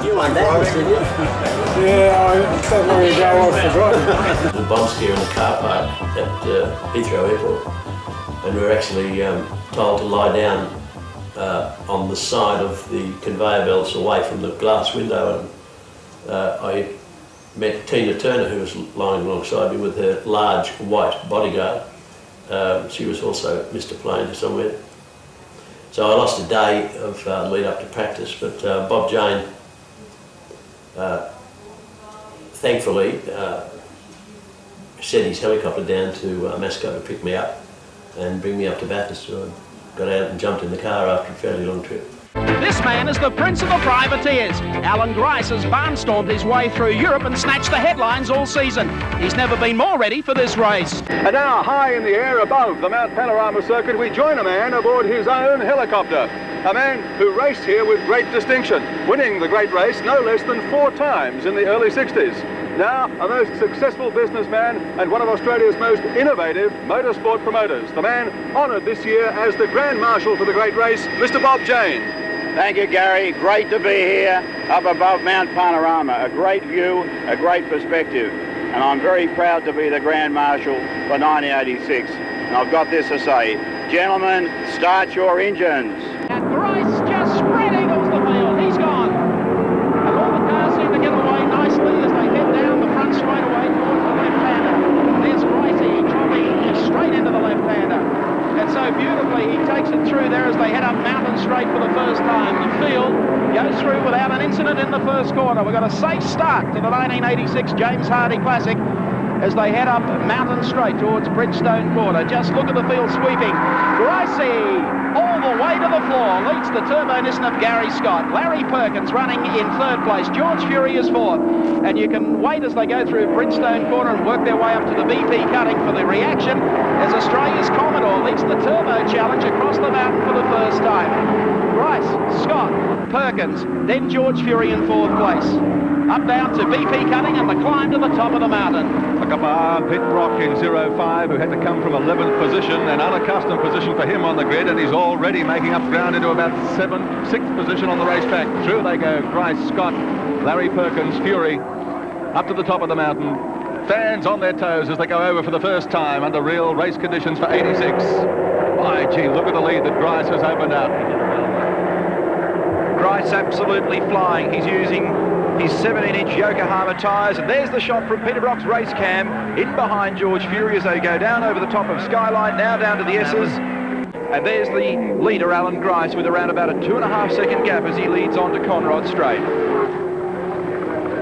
You won that, didn't you? Yeah, I don't know ago I've forgotten. The bomb scare in the car park at Heathrow Airport, and we were actually told to lie down on the side of the conveyor belts away from the glass window, and I met Tina Turner, who was lying alongside me with her large white bodyguard. She was also Mr. Plane to somewhere. So I lost a day of lead up to practice, but Bob Jane, thankfully, sent his helicopter down to Mascot to pick me up and bring me up to Bathurst. So I got out and jumped in the car after a fairly long trip. This man is the prince of the privateers. Allan Grice has barnstormed his way through Europe and snatched the headlines all season. He's never been more ready for this race. And now, high in the air above the Mount Panorama circuit, we join a man aboard his own helicopter. A man who raced here with great distinction, winning the great race no less than 4 times in the early 60s. Now, a most successful businessman and one of Australia's most innovative motorsport promoters. The man honoured this year as the Grand Marshal for the great race, Mr. Bob Jane. Thank you, Garry. Great to be here up above Mount Panorama. A great view, a great perspective. And I'm very proud to be the Grand Marshal for 1986. And I've got this to say. Gentlemen, start your engines. And Grice just spread eagles the field. He's gone. And all the cars seem to get away nicely as they head down the front straightaway towards the left-hander. There's Gricey dropping straight into the left-hander. And so beautifully he takes it through there as they head up Mountain Straight for the first time. The field goes through without an incident in the first quarter. We've got a safe start to the 1986 James Hardy Classic as they head up Mountain Straight towards Bridgestone Quarter. Just look at the field sweeping. Gricey all the way to the floor, leads the Turbo Nissan of Garry Scott. Larry Perkins running in 3rd place. George Fury is 4th. And you can wait as they go through Bridgestone Quarter and work their way up to the BP cutting for the reaction as Australia's Commodore leads the Turbo Challenge across the mountain for the first time. Grice, Scott, Perkins, then George Fury in 4th place. Up down to BP cutting and the climb to the top of the mountain. Look up Pit Brock in 05, who had to come from 11th position, an unaccustomed position for him on the grid, and he's already making up ground into about 6th position on the racetrack. Through they go, Grice, Scott, Larry Perkins, Fury, up to the top of the mountain. Fans on their toes as they go over for the first time under real race conditions for 86. My gee, look at the lead that Grice has opened up. Grice absolutely flying. He's using his 17-inch Yokohama tyres, and there's the shot from Peter Brock's race cam in behind George Fury as they go down over the top of Skyline, now down to the S's. And there's the leader, Allan Grice, with around about a 2.5-second gap as he leads on to Conrod Straight.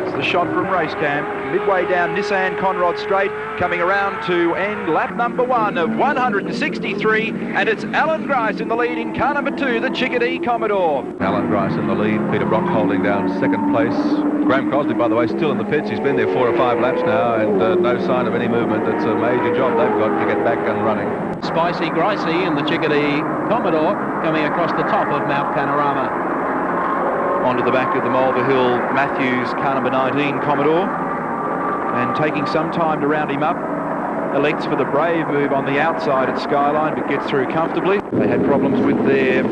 It's the shot from race cam, midway down Nissan Conrod Straight, coming around to end lap number 1 of 163, and it's Allan Grice in the lead in car number 2, the Chickadee Commodore. Allan Grice in the lead, Peter Brock holding down 2nd place. Graham Crosby, by the way, still in the pits. He's been there 4 or 5 laps now, and no sign of any movement. It's a major job they've got to get back and running. Spicy Gricey and the Chickadee Commodore coming across the top of Mount Panorama. Onto the back of the Mulver Hill Matthews car number 19 Commodore, and taking some time to round him up. Elects for the brave move on the outside at Skyline, but gets through comfortably. They had problems with their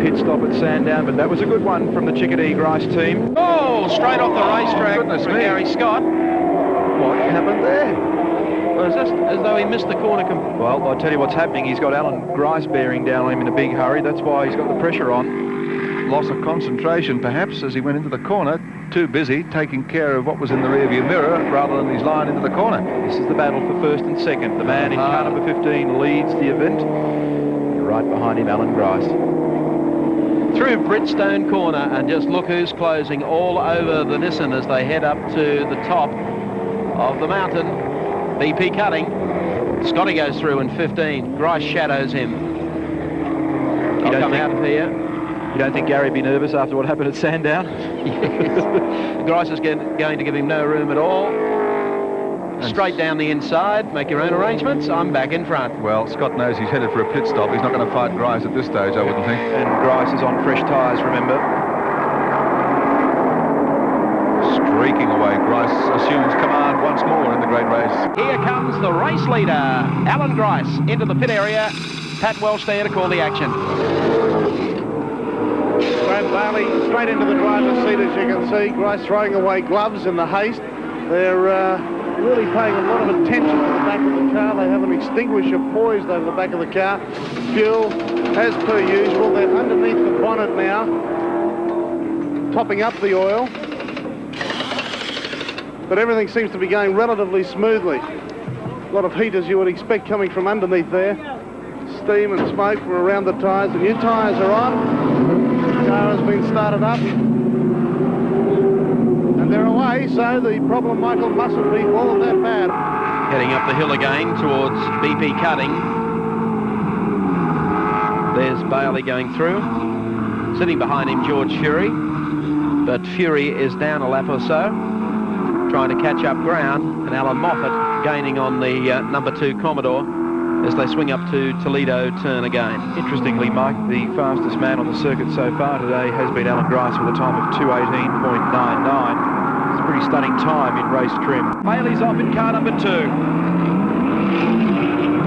pit stop at Sandown, but that was a good one from the Chickadee Grice team. Oh, straight off the racetrack for Garry Scott. What happened there? Well, it's just as though he missed the corner. Well, I'll tell you what's happening. He's got Allan Grice bearing down on him in a big hurry. That's why he's got the pressure on. Loss of concentration, perhaps, as he went into the corner. Too busy taking care of what was in the rearview mirror rather than his line into the corner. This is the battle for 1st and 2nd. The man in car number 15 leads the event. Right behind him, Allan Grice. Through Bridgestone Corner, and just look who's closing all over the Nissan as they head up to the top of the mountain. BP cutting. Scotty goes through in 15. Grice shadows him. I'll come out of here. You don't think Garry would be nervous after what happened at Sandown? Yes. Grice is going to give him no room at all. Straight down the inside, make your own arrangements. I'm back in front. Well, Scott knows he's headed for a pit stop. He's not going to fight Grice at this stage, I wouldn't think. And Grice is on fresh tyres, remember. Streaking away, Grice assumes command once more in the great race. Here comes the race leader, Allan Grice, into the pit area. Pat Welch there to call the action. Graeme and Allan straight into the driver's seat, as you can see. Grice throwing away gloves in the haste. They're really paying a lot of attention to the back of the car. They have an extinguisher poised over the back of the car. Fuel, as per usual. They're underneath the bonnet now, topping up the oil. But everything seems to be going relatively smoothly. A lot of heat, as you would expect, coming from underneath there. Steam and smoke from around the tyres. The new tyres are on. The car has been started up. And they're away, so the problem, Michael, mustn't be all that bad. Heading up the hill again towards BP Cutting. There's Bailey going through. Sitting behind him, George Fury. But Fury is down a lap or so, trying to catch up ground, and Alan Moffat gaining on the number 2 Commodore as they swing up to Toledo turn again. Interestingly, Mike, the fastest man on the circuit so far today has been Alan Grice with a time of 2:18.99. It's a pretty stunning time in race trim. Bailey's off in car number 2.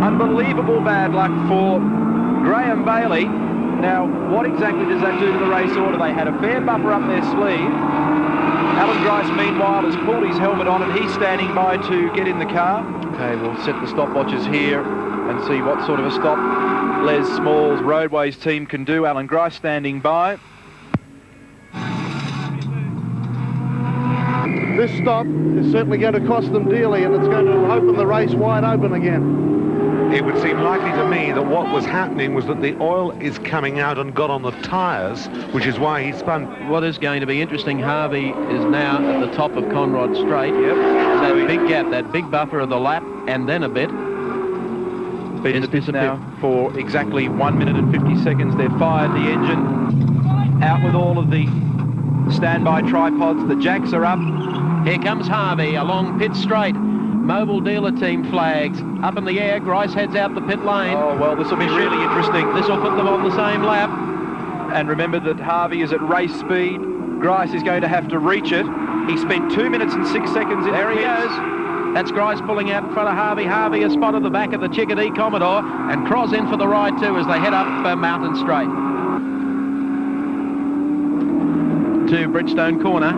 Unbelievable bad luck for Graeme Bailey. Now, what exactly does that do to the race order? They had a fair bumper up their sleeve. Alan Grice, meanwhile, has pulled his helmet on and he's standing by to get in the car. Okay, we'll set the stopwatches here and see what sort of a stop Les Small's Roadways team can do. Alan Grice standing by. This stop is certainly going to cost them dearly, and it's going to open the race wide open again. It would seem likely to me that what was happening was that the oil is coming out and got on the tyres, which is why he spun. What is going to be interesting, Harvey is now at the top of Conrod Straight. Yep. That big gap, that big buffer of the lap, and then a bit. Been at this now for exactly 1 minute and 50 seconds. They've fired the engine, out with all of the standby tripods. The jacks are up. Here comes Harvey along pit straight. Mobile dealer team flags up in the air. Grice heads out the pit lane. Oh, well, this will be really interesting. This will put them on the same lap. And remember that Harvey is at race speed. Grice is going to have to reach it. He spent 2 minutes and 6 seconds in There the he pits. goes. That's Grice pulling out in front of Harvey. Harvey has spotted the back of the Chickadee Commodore, and Cross in for the ride too as they head up Mountain Straight to Bridgestone Corner.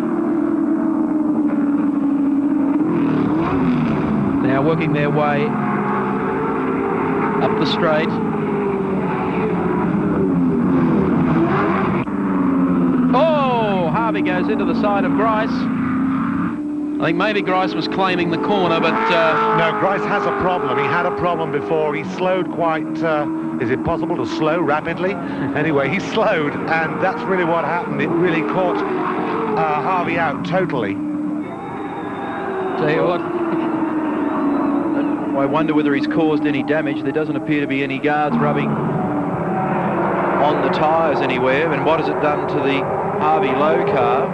Now working their way up the straight. Oh, Harvey goes into the side of Grice. I think maybe Grice was claiming the corner, but... No, Grice has a problem. He had a problem before. He slowed quite... is it possible to slow rapidly? Anyway, he slowed, and that's really what happened. It really caught Harvey out totally. Tell you what... I wonder whether he's caused any damage. There doesn't appear to be any guards rubbing on the tyres anywhere. And what has it done to the Harvey Lowe car?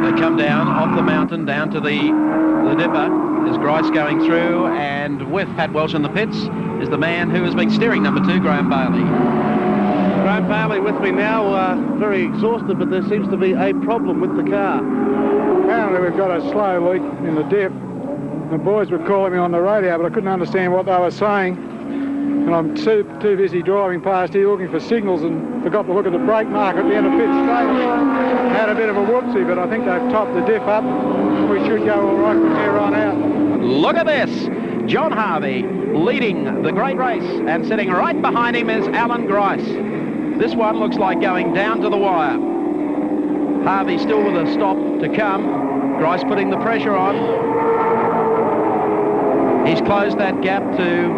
They come down off the mountain, down to the dipper. There's Grice going through, and with Pat Welch in the pits is the man who has been steering number 2, Graeme Bailey. Graeme Bailey with me now, very exhausted, but there seems to be a problem with the car. Apparently we've got a slow leak in the dip. The boys were calling me on the radio, but I couldn't understand what they were saying. And I'm too busy driving past here looking for signals and forgot to look at the brake mark at the end of pit straight. Had a bit of a whoopsie, but I think they've topped the diff up. We should go all right from here on out. Look at this. John Harvey leading the great race, and sitting right behind him is Alan Grice. This one looks like going down to the wire. Harvey still with a stop to come. Grice putting the pressure on. He's closed that gap to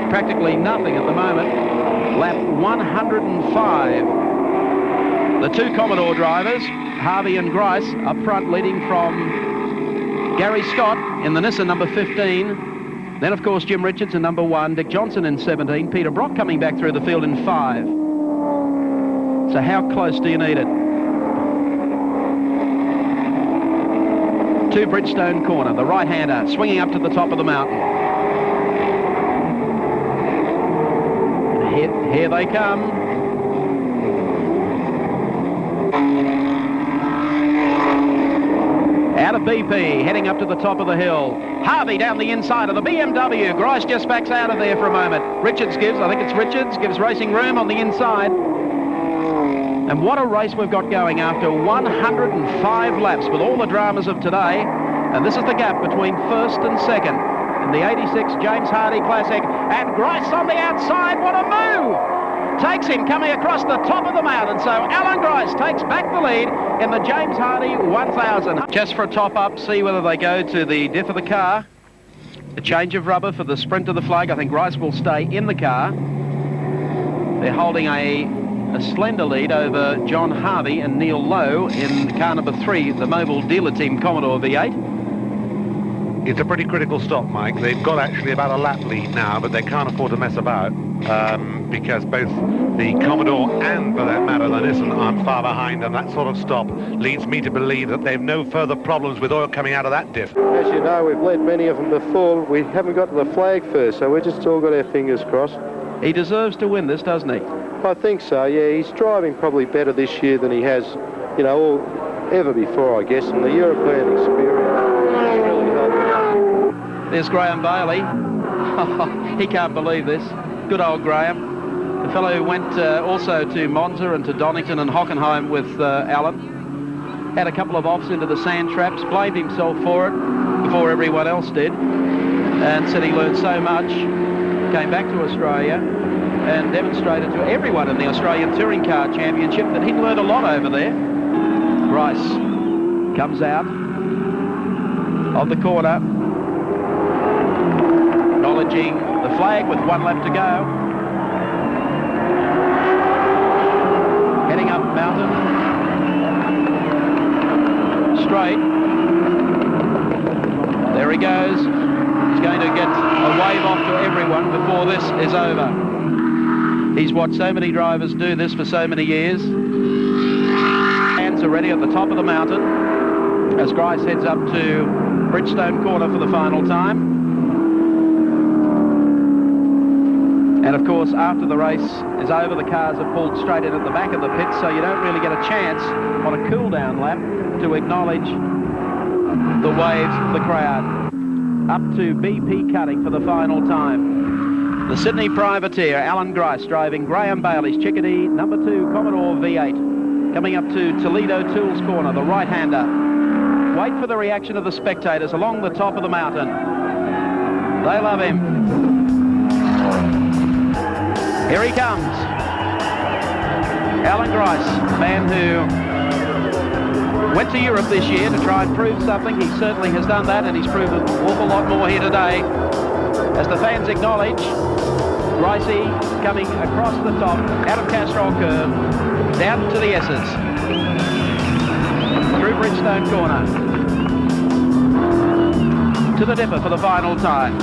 practically nothing at the moment. Lap 105. The 2 Commodore drivers, Harvey and Grice, up front leading from Garry Scott in the Nissan number 15. Then, of course, Jim Richards in number 1, Dick Johnson in 17, Peter Brock coming back through the field in 5. So how close do you need it? To Bridgestone Corner, the right-hander swinging up to the top of the mountain. Here they come. out of BP, heading up to the top of the hill. Harvey down the inside of the BMW. Grice just backs out of there for a moment. Richards gives racing room on the inside. And what a race we've got going after 105 laps with all the dramas of today. And this is the gap between first and second in the 86 James Hardy Classic. And Grice on the outside, what a move! Takes him coming across the top of the mountain. So Allan Grice takes back the lead in the James Hardy 1000. Just for a top-up, see whether they go to the diff of the car. A change of rubber for the sprint of the flag. I think Grice will stay in the car. They're holding a slender lead over John Harvey and Neil Lowe in car number 3, the Mobile Dealer Team Commodore V8. It's a pretty critical stop, Mike. They've got actually about a lap lead now, but they can't afford to mess about because both the Commodore and, for that matter, the Nissan aren't far behind, and that sort of stop leads me to believe that they've no further problems with oil coming out of that diff. As you know, we've led many of them before. We haven't got to the flag first, so we've just all got our fingers crossed. He deserves to win this, doesn't he? I think so, yeah. He's driving probably better this year than he has, you know, ever before, I guess, and the European experience really helped him. There's Graeme Bailey. He can't believe this. Good old Graeme. The fellow who went also to Monza and to Donington and Hockenheim with Allan. Had a couple of offs into the sand traps, blamed himself for it before everyone else did, and said he learned so much. Came back to Australia and demonstrated to everyone in the Australian Touring Car Championship that he'd learned a lot over there. Grice comes out of the corner, acknowledging the flag with 1 lap to go. Heading up mountain. Straight. There he goes. He's going to get a wave off to everyone before this is over. He's watched so many drivers do this for so many years. Hands are ready at the top of the mountain as Grice heads up to Bridgestone Corner for the final time. And of course, after the race is over, the cars are pulled straight in at the back of the pit, so you don't really get a chance on a cool-down lap to acknowledge the waves of the crowd. Up to BP cutting for the final time. The Sydney privateer, Allan Grice, driving Graeme Bailey's Chickadee number 2 Commodore V8. Coming up to Toledo Tools Corner, the right-hander. Wait for the reaction of the spectators along the top of the mountain. They love him. Here he comes. Allan Grice, a man who went to Europe this year to try and prove something. He certainly has done that, and he's proved an awful lot more here today. As the fans acknowledge, Gricey coming across the top, out of Castrol Curve, down to the S's. Through Bridgestone Corner. To the dipper for the final time.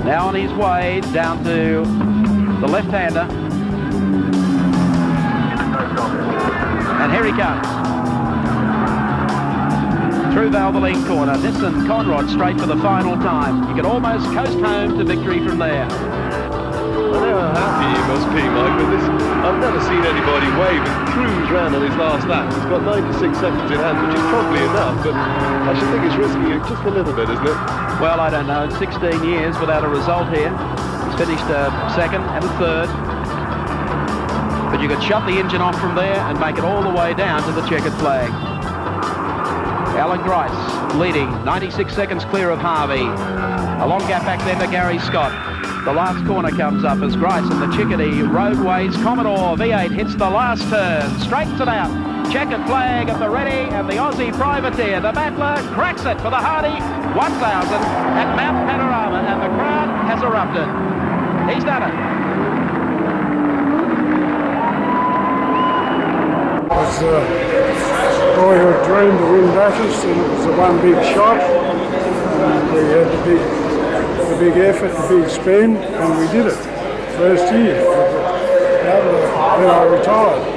Now on his way down to the left-hander. And here he comes. Through Valvoline Corner, Nissan Conrad straight for the final time. You can almost coast home to victory from there. I know how happy you must be, Mike, with this. I've never seen anybody wave and cruise round on his last lap. He's got 96 seconds in hand, which is probably enough, but I should think it's risking it just a little bit, isn't it? Well, I don't know. It's 16 years without a result here. He's finished second and a third. But you could shut the engine off from there and make it all the way down to the checkered flag. Allan Grice leading, 96 seconds clear of Harvey. A long gap back there to Garry Scott. The last corner comes up as Grice and the Chickadee Roadways Commodore V8 hits the last turn, straightens it out. Checkered flag at the ready, and the Aussie privateer, the battler, cracks it for the Hardy 1000 at Mount Panorama, and the crowd has erupted. He's done it. It was a boyhood dream to win Bathurst, and it was the one big shot. And we had the big effort, the big spend, and we did it. First year. Then I retired.